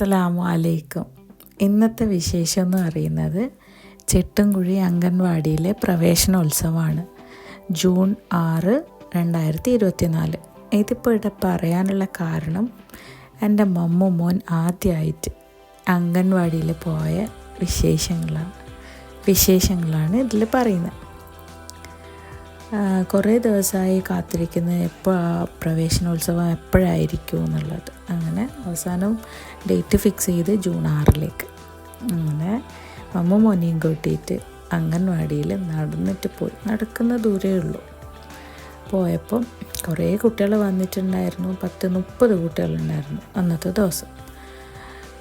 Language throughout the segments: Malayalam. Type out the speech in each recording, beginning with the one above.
അസ്സലാമു അലൈക്കും. ഇന്നത്തെ വിശേഷം എന്ന് പറയുന്നത് ചെട്ടുംകുഴി അംഗൻവാടിയിലെ പ്രവേശനോത്സവമാണ്. ജൂൺ 6, 2024. ഇതിപ്പോൾ ഇവിടെ പറയാനുള്ള കാരണം എൻ്റെ മോൻ ആദ്യമായിട്ട് അംഗൻവാടിയിൽ പോയ വിശേഷങ്ങളാണ് ഇതിൽ പറയുന്നത്. കുറേ ദിവസമായി കാത്തിരിക്കുന്നത് എപ്പോൾ പ്രവേശനോത്സവം എപ്പോഴായിരിക്കും എന്നുള്ളത്. അങ്ങനെ അവസാനം ഡേറ്റ് ഫിക്സ് ചെയ്ത് ജൂൺ 6 അങ്ങനെ മോനെയും കൂട്ടിയിട്ട് അംഗൻവാടിയിൽ നടക്കുന്ന ദൂരേ ഉള്ളൂ. പോയപ്പം കുറേ കുട്ടികൾ വന്നിട്ടുണ്ടായിരുന്നു. 10-30 കുട്ടികളുണ്ടായിരുന്നു അന്നത്തെ ദിവസം.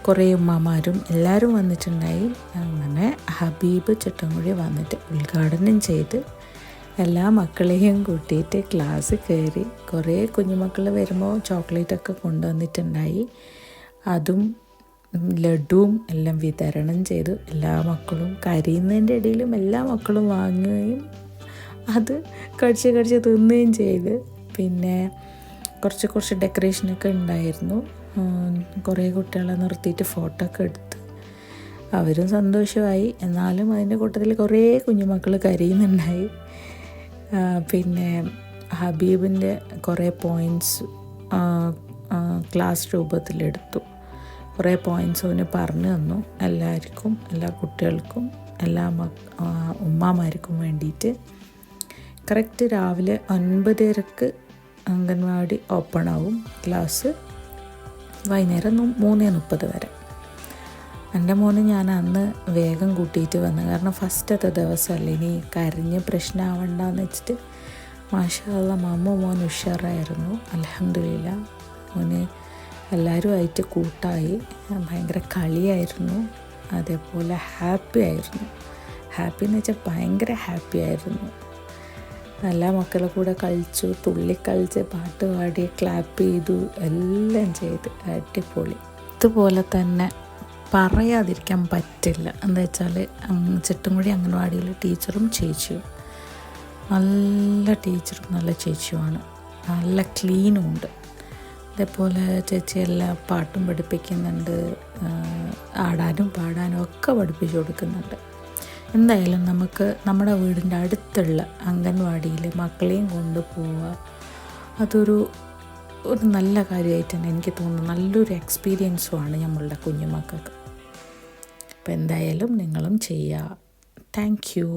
കുറേ ഉമ്മമാരും എല്ലാവരും വന്നിട്ടുണ്ടായി. അങ്ങനെ ഹബീബ് ചെട്ടുംകുഴി വന്നിട്ട് ഉദ്ഘാടനം ചെയ്ത് എല്ലാ മക്കളെയും കൂട്ടിയിട്ട് ക്ലാസ് കയറി. കുറേ കുഞ്ഞുമക്കൾ വരുമ്പോൾ ചോക്ലേറ്റൊക്കെ കൊണ്ടുവന്നിട്ടുണ്ടായി. അതും ലഡുവും എല്ലാം വിതരണം ചെയ്തു. എല്ലാ മക്കളും കരയുന്നതിൻ്റെ ഇടയിലും എല്ലാ മക്കളും വാങ്ങുകയും അത് കടിച്ച് തിന്നുകയും ചെയ്ത്. പിന്നെ കുറച്ച് ഡെക്കറേഷനൊക്കെ ഉണ്ടായിരുന്നു. കുറേ കുട്ടികളെ നിർത്തിയിട്ട് ഫോട്ടോ ഒക്കെ എടുത്ത് അവരും സന്തോഷമായി. എന്നാലും അതിൻ്റെ കൂട്ടത്തിൽ കുറേ കുഞ്ഞുമക്കൾ കരയുന്നുണ്ടായി. പിന്നെ ഹബീബിൻ്റെ കുറേ പോയിൻറ്റ്സ് ക്ലാസ് രൂപത്തിലെടുത്തു. കുറേ പോയിൻറ്റ്സ് അവന് പറഞ്ഞു തന്നു എല്ലാവർക്കും, എല്ലാ കുട്ടികൾക്കും, എല്ലാ ഉമ്മമാർക്കും വേണ്ടിയിട്ട്. കറക്റ്റ് രാവിലെ 9:30 അംഗൻവാടി ഓപ്പൺ ആവും. ക്ലാസ് വൈകുന്നേരം 3:30 വരെ. എൻ്റെ മോന് ഞാൻ അന്ന് വേഗം കൂട്ടിയിട്ട് വന്നു. കാരണം ഫസ്റ്റത്തെ ദിവസമല്ലേ, ഇനി കരഞ്ഞ് പ്രശ്നമാവണ്ടെന്ന് വെച്ചിട്ട്. മാഷാ അല്ലാഹ് മോൻ ഉഷാറായിരുന്നു. അൽഹംദുലില്ലാ. മോന് എല്ലാവരുമായിട്ട് കൂട്ടായി. ഭയങ്കര കളിയായിരുന്നു. അതേപോലെ ഹാപ്പി ആയിരുന്നു. ഹാപ്പി എന്ന് വെച്ചാൽ ഭയങ്കര ഹാപ്പി ആയിരുന്നു. എല്ലാ മക്കളുടെ കൂടെ കളിച്ചു, തുള്ളിക്കളിച്ച്, പാട്ട് പാടി, ക്ലാപ്പ് ചെയ്തു, എല്ലാം ചെയ്ത് അടിപൊളി. ഇതുപോലെ തന്നെ പറയാതിരിക്കാൻ പറ്റില്ല. എന്താ വെച്ചാൽ ചെട്ടുംകുഴി അംഗൻവാടിയിൽ ടീച്ചറും ചേച്ചിയും നല്ല ടീച്ചറും നല്ല ചേച്ചിയുമാണ്. നല്ല ക്ലീനും ഉണ്ട്. അതേപോലെ ചേച്ചി എല്ലാ പാട്ടും പഠിപ്പിക്കുന്നുണ്ട്. ആടാനും പാടാനും ഒക്കെ പഠിപ്പിച്ചു കൊടുക്കുന്നുണ്ട്. എന്തായാലും നമുക്ക് നമ്മുടെ വീടിൻ്റെ അടുത്തുള്ള അംഗൻവാടിയിൽ മക്കളെയും കൊണ്ടുപോവുക അതൊരു നല്ല കാര്യമായിട്ടാണ് എനിക്ക് തോന്നുന്നത്. നല്ലൊരു എക്സ്പീരിയൻസുമാണ് നമ്മളുടെ കുഞ്ഞുമക്കൾക്ക്. അപ്പോൾ എന്തായാലും നിങ്ങളും ചെയ്യുക. Thank you.